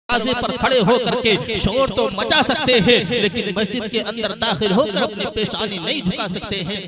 दरवाजे पर खड़े होकर के शोर तो मचा सकते हैं, लेकिन मस्जिद के अंदर दाखिल होकर अपनी पेशानी नहीं झुका सकते हैं।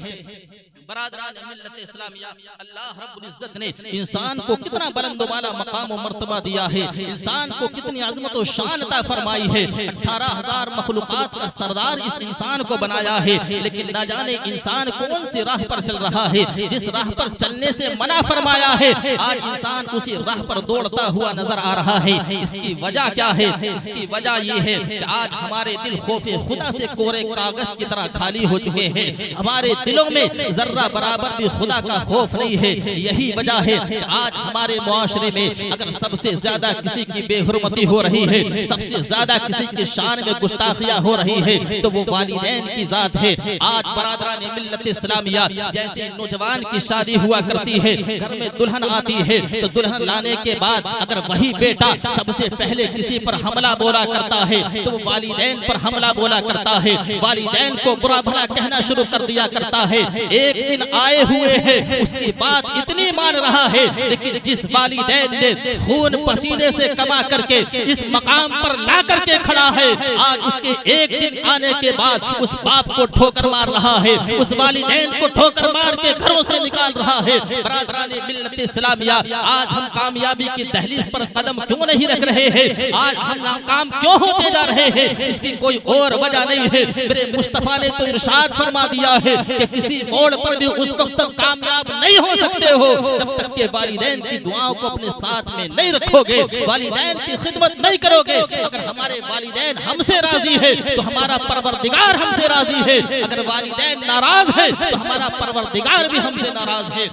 बरादरान मिल्लत इस्लामिया, अल्लाह रब्बुल इज्जत ने इंसान को कितना बुलंद वाला मकाम और मर्तबा दिया है, इंसान को कितनी अज़मत और शान अता फरमाई है। 18,000 मखलूक़ात का सरदार इस इंसान को बनाया है, लेकिन ना जाने इंसान कौन सी राह पर चल रहा है, जिस राह पर चलने से मना फरमाया है, आज इंसान उसी राह पर दौड़ता हुआ नजर आ रहा है। इसकी वजह क्या है? इसकी वजह ये है कि आज हमारे दिल खौफे खुदा से कोरे कागज की तरह खाली हो चुके हैं। हमारे दिलों में जर्रा बराबर भी खुदा का खौफ नहीं है। यही वजह है कि आज हमारे मुआशरे में अगर सबसे ज्यादा किसी की बेहुरमती हो रही है, सबसे ज्यादा किसी की शान में गुस्ताखियां हो रही है, तो वो वालिदैन की जात है। आज बरादरान मिल्लत इस्लामिया, जैसे नौजवान की शादी हुआ करती है, घर में दुल्हन आती है, तो दुल्हन लाने के बाद अगर वही बेटा सबसे पहले किसी पर हमला बोला करता है, तो वो वालिदैन पर हमला बोला करता है, वालिदैन को बुरा भला कहना शुरू कर दिया करता है। एक दिन आए हुए हैं, उसकी बात इतनी मान रहा है, लेकिन जिस वालिदैन ने खून पसीने से कमा करके इस मकाम पर ला करके खड़ा है, आज उसके एक दिन आने के बाद उस बाप को ठोकर मार रहा है, उस वालिदैन को ठोकर मार के घरों से निकाल रहा है। बरादरान मिल्लत इस्लामिया, आज हम कामयाबी की दहलीज पर कदम क्यों नहीं रख रहे हैं? आज हम नाकाम क्यों होते जा रहे हैं? इसकी कोई और वजह नहीं है। मेरे मुस्तफा ने तो इरशाद फरमा दिया है कि किसी मोड़ पर भी उस वक्त तक कामयाब नहीं हो सकते हो जब तक के वालिदैन की दुआओं को अपने साथ में नहीं रखोगे, वालिदैन की खिदमत नहीं करोगे। अगर हमारे वालिदैन हमसे राजी है तो हमारा परवरदिगार हमसे राजी है, अगर वालिदैन नाराज है तो हमारा परवरदिगार भी हमसे नाराज है।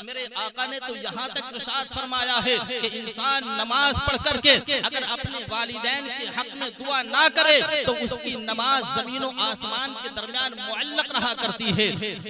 मेरे आका ने तो यहाँ तक इरशाद फरमाया है कि इंसान नमाज पढ़ करके अगर अपने वालिदैन के हक में दुआ ना करे तो उसकी नमाज जमीन और आसमान के दरमियान मुअल्लक रहा करती है।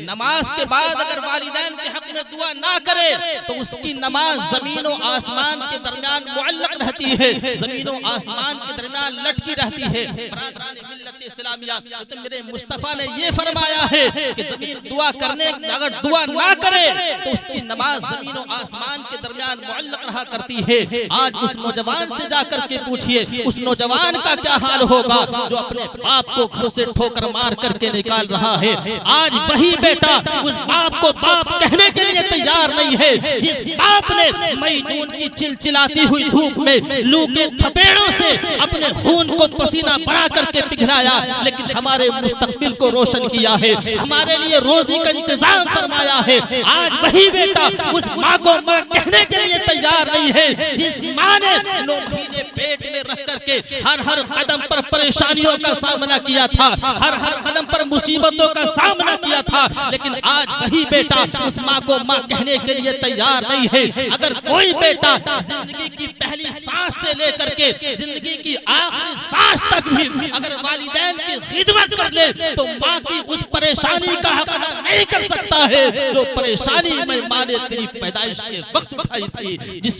नमाज के बाद अगर वालिदैन के हक में दुआ ना करे तो उसकी नमाज जमीन और आसमान के दरमियान मुअल्लक रहती है, जमीन और आसमान के दरमियान लटकी रहती है। बरादरान मिल्लत इस्लामिया, तो मेरे मुस्तफा ने ये फरमाया है कि जमीन दुआ करने अगर दुआ ना करे तो उसकी नमाज जमीन और आसमान के दरमियान मुअल्लक रहा करती है। आज उस नौजवान से जाकर के पूछिए, उस नौजवान का क्या हाल होगा जो अपने बाप को घर से ठोकर मार करके निकाल रहा है। आज वही बेटा उस बाप को बाप कहने के लिए तैयार नहीं है, जिस बाप ने मई जून की चिलचिलाती हुई धूप में लू के थपेड़ों से अपने खून को पसीना बना करके पिघलाया, लेकिन हमारे मुस्तकबिल को रोशन किया है, हमारे लिए रोजी का इंतजाम फरमाया है। आज वही बेटा उस माँ को माँ कहने के लिए तैयार नहीं है, जिस माँ ने 9 महीने पेट में रख करके हर कदम पर परेशानियों का सामना किया था, हर कदम पर मुसीबतों का सामना किया था, लेकिन आज वही बेटा उस माँ को माँ कहने के लिए तैयार नहीं है। अगर कोई बेटा जिंदगी की पहली सांस से लेकर के जिंदगी की आखिरी सांस तक भी अगर वालिदैन की खिदमत कर ले तो माँ की उस परेशानी का हक अदा नहीं कर सकता है जो परेशानी में माँ ने तेरी पैदाइश के वक्त उठाई थी, जिस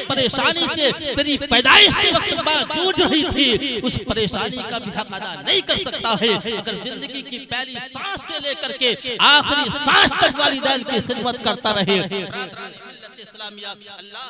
परेशानी से तेरी पैदाइश के वक्त माँ जूझ रही थी, उस परेशानी का भी हक अदा नहीं कर सकता है। अगर जिंदगी की पहली सांस से लेकर के आखिरी सांस तक वालिदैन की खिदमत करता रहे। इस्लामिया, अल्लाह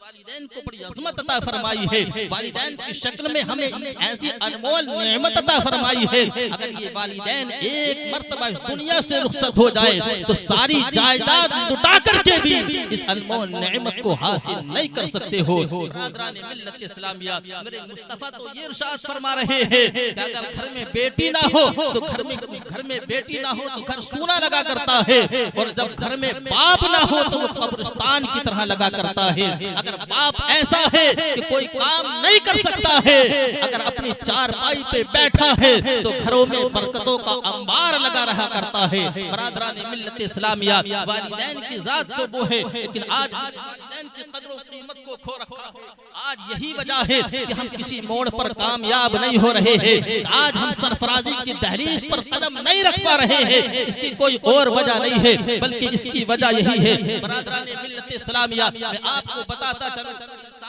वालिदैन को बड़ी अज़मत अता फरमाई है, वालिदैन की शक्ल में हमें ऐसी अनमोल नेमत अता फरमाई है। अगर ये वालिदैन एक मर्तबा दुनिया से रुखसत हो जाए तो सारी जायदाद लुटा करके भी इस अनमोल नेमत को हासिल नहीं कर सकते हो। बरादरान मिल्लत इस्लामिया, मेरे मुस्तफा तो ये इरशाद फरमा रहे हैं कि अगर घर में बेटी ना हो तो घर में बेटी ना हो तो घर सूना लगा करता है, और जब घर में बाप ना हो तो वो कब्रिस्तान की तरह लगा करता है। अगर बाप ऐसा है कि कोई काम नहीं कर सकता है, अगर अपनी चारपाई पे बैठा है तो घरों में बरकतों का अंबार लगा रहा करता है। बरादरान मिल्लत इस्लामिया, वालिदैन की जात तो वो है, लेकिन आज वालिदैन की कदर और कीमत को खो रखा है। आज यही वजह है कि हम किसी मोड़ पर कामयाब नहीं हो रहे हैं, आज हम सरफराजी की दहलीज पर कदम नहीं रख पा रहे हैं। इसकी कोई और वजह नहीं है, बल्कि इसकी वजह यही है। बरादरान मिल्लत इस्लामिया, मैं आपको बताता चलूं,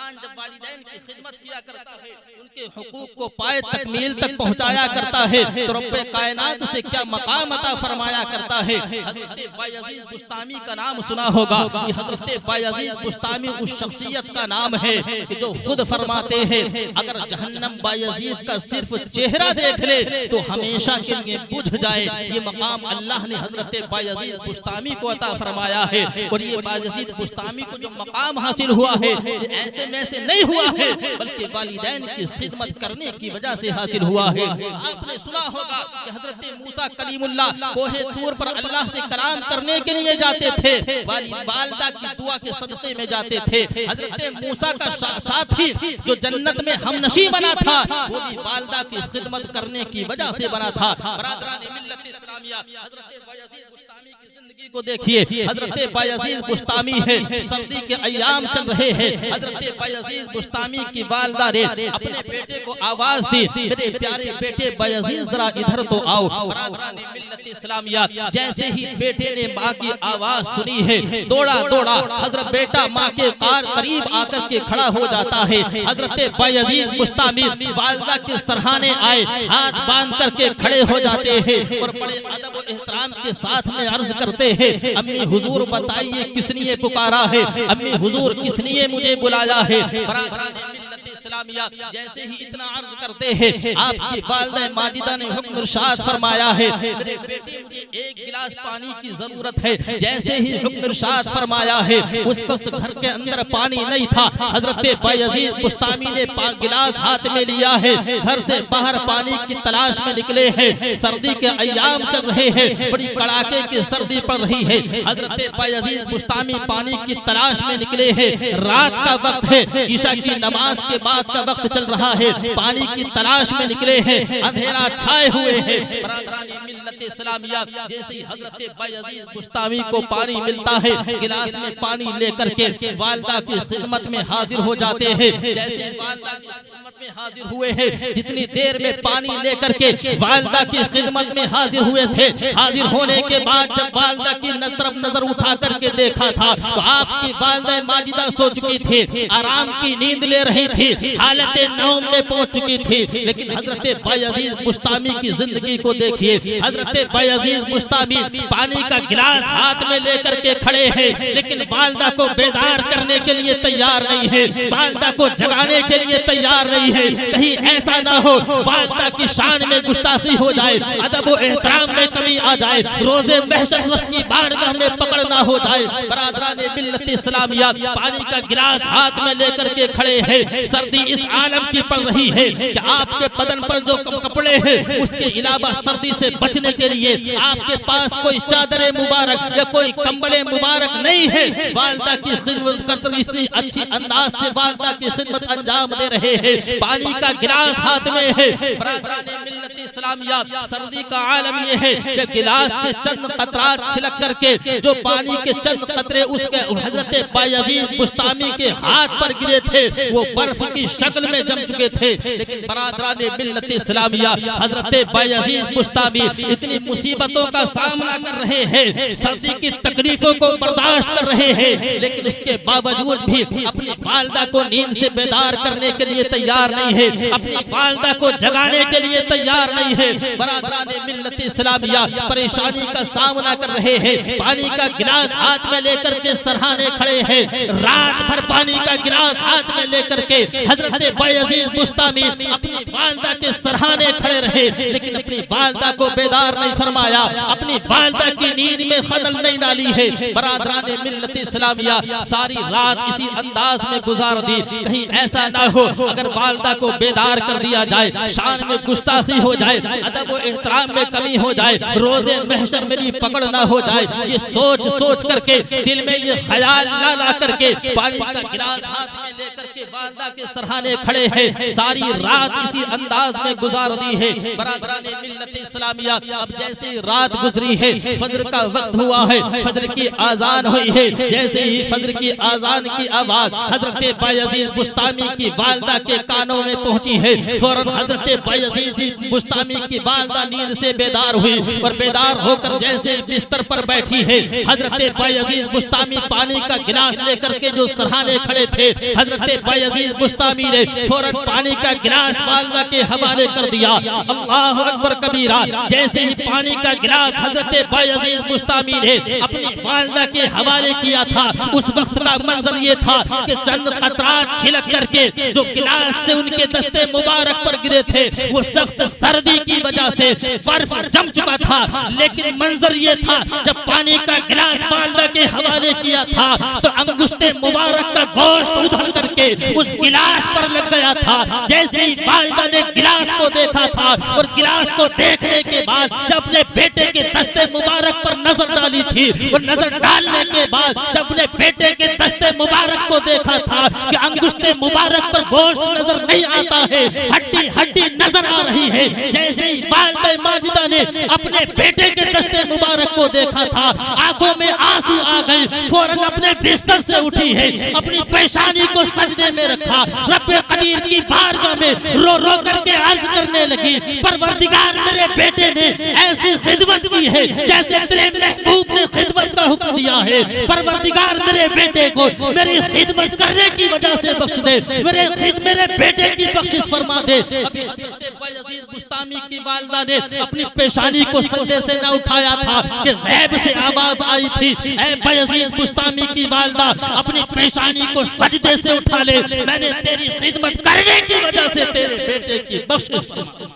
इंसान जब वालिदैन की खिदमत किया करता है, उनके हुकूक को पाए तकमील तक पहुंचाया करता है, तो रब्बे कायनात उसे क्या मकाम अता फरमाया करता है। हजरत बायजीद बुस्तामी का नाम सुना होगा। हजरत बायजीद बुस्तामी उस शख्सियत का नाम है कि जो खुद फरमाते हैं अगर जहन्नम बायजीद का सिर्फ चेहरा देख ले तो हमेशा के लिए बुझ जाए। ये मकाम अल्लाह ने हजरत बायजीद बुस्तामी को अता फरमाया है। और ये बायजीद बुस्तामी को जो मकाम हासिल हुआ है ऐसे में से नहीं हुआ है, बल्कि वालिदैन की खिदमत करने की वजह से हासिल हुआ है। आपने सुना होगा कि हजरत मूसा कलीमुल्लाह कोहे तूर पर अल्लाह से कलाम करने के लिए जाते थे, वालिदा की दुआ के सदक़े में जाते थे। हजरत मूसा का साथी जो जन्नत में हमनशी बना था वो भी वालिदा की खिदमत करने की वजह से बना था। बरादरान मिल्लत इस्लामिया, हजरत बायजीद बुस्तामी की जिंदगी को देखिए। हजरत बायजीद बुस्तामी है, सर्दी के अय्याम चल रहे हैं। हजरत बायजीद बुस्तामी की वालिदा ने अपने बेटे को आवाज दी, मेरे प्यारे बेटे बायजीद जरा इधर तो आओ। बरादरान मिल्लत इस्लामिया, जैसे ही बेटे ने माँ की आवाज सुनी है दौड़ा दौड़ा हजरत बेटा माँ के करीब आकर के खड़ा हो जाता है। हजरत बायजीद बुस्तामी वालिदा के सरहाने आए, हाथ बांध करके खड़े हो जाते हैं और बड़े अदब और एहतराम के साथ में अर्ज करते हैं, अम्मी हुजूर बताइए किस लिए पुकारा है, अम्मी हुजूर किस लिए मुझे बुलाया है। बरादरान मिल्लत इस्लामिया, जैसे ही इतना अर्ज करते हैं आपकी वालिदा माजिदा ने हुक्म इरशाद फरमाया है, मेरे बेटे मुझे एक गिलास पानी की जरूरत है। जैसे ही हुक्म इरशाद फरमाया है उस वक्त घर के अंदर पानी नहीं था। हजरत बायजीद बुस्तामी ने गिलास हाथ में लिया है, घर से बाहर पानी की तलाश में निकले हैं। सर्दी के अय्याम चल रहे हैं, बड़ी कड़ाके की सर्दी पड़ रही है। हजरत बायजीद बुस्तामी पानी की तलाश में निकले हैं। रात का वक्त है, ईशा की नमाज के बाद का वक्त चल रहा है, पानी की तलाश में निकले हैं, अंधेरा छाए हुए हैं। बरादरान मिल्लत इस्लामिया, जैसे ही हजरत बायजीद बुस्तामी को पानी मिलता है गिलास में पानी लेकर के वालिदा की खिदमत में हाजिर हो जाते हैं। जैसे वालिदा की खिदमत में हाजिर हुए हैं, जितनी देर में पानी लेकर के वालिदा की खिदमत में हाजिर हुए थे, हाजिर होने के बाद जब वालिदा की तरफ नजर उठा करके देखा था तो आपकी वालिदा माजिदा सो चुकी थी, आराम की नींद ले रही थी, हालत नौम में पहुंच चुकी थी। लेकिन हजरत बायजीद बुस्तामी की जिंदगी को देखिए। हजरत बायजीद बुस्तामी पानी का गिलास हाथ में लेकर के खड़े हैं, लेकिन वालिदा को बेदार करने के लिए तैयार नहीं है, वालिदा को जगाने के लिए तैयार नहीं है। कहीं ऐसा ना हो वालिदा की शान में गुस्ताखी हो जाए, अदब व एहतराम में कमी आ जाए, रोजे महशर की बारगाह में पकड़ ना हो जाए। बरादरान मिल्लत इस्लामिया, पानी का गिलास हाथ में लेकर के खड़े हैं। सर्दी इस आलम की पड़ रही है कि आपके बदन पर जो कपड़े हैं उसके अलावा सर्दी से बचने के लिए आपके पास कोई चादर मुबारक या कोई कंबले मुबारक नहीं है। वालिदा की खिदमत करते इतनी अच्छी अंदाज से वालिदा की खिदमत अंजाम दे रहे हैं, पानी का गिलास हाथ में है। बरादरान मिल्लत इस्लामिया, सर्दी का आलम यह है कि गिलास से चंद कतरात छिलक करके जो पानी के चंद कतरे उसके हजरत बायजीद बुस्तामी के हाथ पर गिरे थे वो बर्फ की शक्ल में जम चुके थे। लेकिन बरादरान मिल्लत इस्लामिया, हजरत बायजीद बुस्तामी इतनी मुसीबतों का सामना कर रहे हैं, सर्दी की तकलीफों को बर्दाश्त कर रहे हैं, लेकिन उसके बावजूद भी अपनी वालिदा को नींद से बेदार करने के लिए तैयार नहीं है, अपनी वालिदा को जगाने के लिए तैयार नहीं है। बरादरान मिल्लत इस्लामिया परेशानी का सामना कर रहे हैं, पानी का गिलास हाथ में लेकर के सरहाने खड़े हैं। रात भर पानी का गिलास हाथ में लेकर के हजरत बायजीद बुस्तामी अपनी वालिदा के सरहाने खड़े रहे, लेकिन अपनी वालिदा को बेदार नहीं फरमाया, अपनी वालिदा की नींद में खलल नहीं डाली है। बरादरान मिल्लत इस्लामिया, सारी रात इसी अंदाज में गुजार दी। कहीं ऐसा ना हो अगर वालिदा को बेदार कर दिया जाए, शान में गुस्ताखी हो जाए, अदब व एहतराम में कमी हो जाए, रोजे महशर मेरी पकड़ ना हो जाए। ये सोच सोच करके दिल में ये ख्याल ला ला करके पानी का गिलास हाथ में लेकर के वालिदा के सरहाने खड़े हैं, सारी रात इसी अंदाज में गुजार दी है। बरादरान मिल्लत इस्लामिया, अब जैसे रात गुजरी है, फजर का वक्त हुआ है, फजर की आजान हुई है। जैसे ही फजर की आजान की आवाज हजरत बायजीद बुस्तामी की वालिदा के कानों में पहुंची है, फौरन हजरत बायजीद बुस्तामी बुस्तामी की वालिदा नींद से बेदार हुई और बेदार होकर जैसे बिस्तर पर बैठी है, हजरत बायजीद बुस्तामी पानी का गिलास लेकर के जो सरहाने खड़े थे, हजरत बायजीद बुस्तामी ने फौरन पानी का गिलास वालिदा के हवाले कर दिया। अल्लाह अकबर कबीरा। जैसे ही पानी का गिलास हजरत बायजीद बुस्तामी ने अपनी वालिदा के हवाले किया था, उस वक्त का मंजर ये था कि चंद कतरात छिलक करके जो गिलास से उनके दस्ते मुबारक पर गिरे थे, वो सख्त सर्दी की वजह से बर्फ जम चुका था। लेकिन मंजर ये था, जब पानी का गिलास वालिदा के हवाले किया था तो अंगुष्टे मुबारक का गोश्त उधड़ करके उस गिलास पर लग गया था। जैसे ही वालिदा ने गिलास को देखा था और गिलास को देखने के बाद जब अपने बेटे के दस्ते मुबारक पर नजर डाली थी और नजर डालने के बाद जब अपने बेटे के दस्ते मुबारक को देखा था कि अंगुष्टे मुबारक पर गोश्त नजर नहीं आता है, हड्डी हड्डी नजर आ रही है। जैसे ही वालिदा माजिदा ने अपने बेटे के दस्ते मुबारक को देखा था, आंखों में आंसू आ गए, फौरन अपने बिस्तर से उठी है, अपनी पेशानी को सजदे में रखा, रब्बे कदीर की बारगाह में रो रो करके अर्ज करने लगी, परवरदिगार मेरे बेटे ने ऐसी खिदमत की है जैसे तेरे महबूब ने खिदमत का हुक्म दिया है। परवरदिगार मेरे बेटे को मेरी खिदमत करने की वजह से बख्श दे, मेरे बेटे की बख्शिश फरमा दे। अभी हजरत बायजीद बुस्तामी की वालिदा ने अपनी पेशानी को सजदे से न उठाया था कि गैब से आवाज आई थी, ऐ बायजीद बुस्तामी की वालिदा अपनी पेशानी को सजदे से उठा ले, मैंने तेरी खिदमत करने की वजह से तेरे बेटे की बख्शिश फरमा।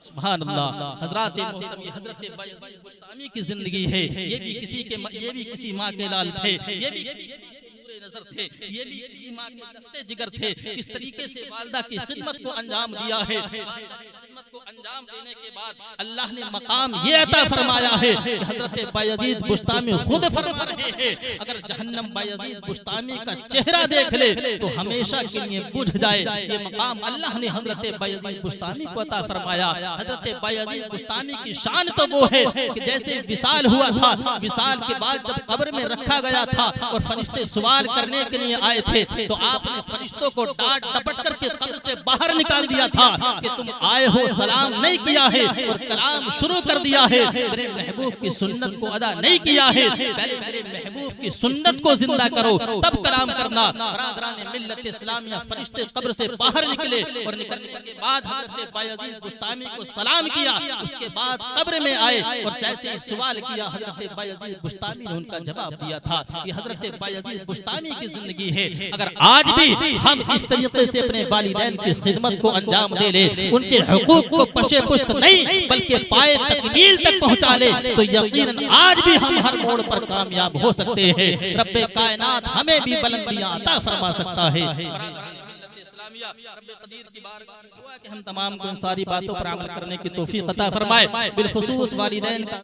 सुभान अल्लाह। हजरत मोहतरम ये हजरत बायजीद बुस्तामी की जिंदगी है। ये भी किसी माँ के लाल थे, ये भी नजर थे, ये भी किसी माँ के रखते जिगर थे। इस तरीके से वालिदा की खिदमत को अंजाम दिया है। खिदमत को अंजाम देने के बाद अल्लाह ने मकाम ये अता फरमाया है कि हजरत बायजीद बुस्तामी खुद फरमा रहे हैं, अगर जहन्नम बायजीद बुस्तामी का चेहरा देख ले तो हमेशा के लिए बुझ जाए। ये मकाम अल्लाह ने हजरत बायजीद बुस्तामी को अता फरमाया। हजरत बायजीद बुस्तामी की शान तो वो है कि जैसे विसाल हुआ था, विसाल के बाद जब कब्र में रखा गया था और फरिश्ते सवाल करने के लिए आए थे तो आपने फरिश्तों को डांट डपट करके कब्र से बाहर निकाल दिया था कि तुम आए हो, सलाम नहीं किया है और कलाम शुरू कर दिया है, मेरे महबूब की सुन्नत को अदा नहीं किया है। पहले मेरे महबूब की सुन्नत को जिंदा करो तब कलाम करना। बरादरान मिल्लत इस्लामिया फरिश्ते कब्र से बाहर निकले और निकलने के बाद हजरत बायजीद बुस्तामी को सलाम किया, उसके बाद कब्र में आए और जैसे ही सवाल किया हजरत बायजीद बुस्तामी ने उनका जवाब दिया था। ये हजरत बायजीद बुस्तामी की जिंदगी है। अगर आज भी हम इस तरीके से अपने वालिदैन की खिदमत को अंजाम दे ले, उनके हुकूक को पशे पुश्त नहीं बल्कि पाए तकमील तक पहुंचा ले, तो यकीनन आज भी हम हर मोड़ पर कामयाब हो सकते हैं। रब्बे कायनात हमें भी बुलंदियां अता फरमा सकता है। रब्बे कदीर की बारगाह में दुआ कि हम तमाम को इन सारी बातों पर अमल करने की तौफीक अता फरमाए। बिलखुसूस वालिदैन का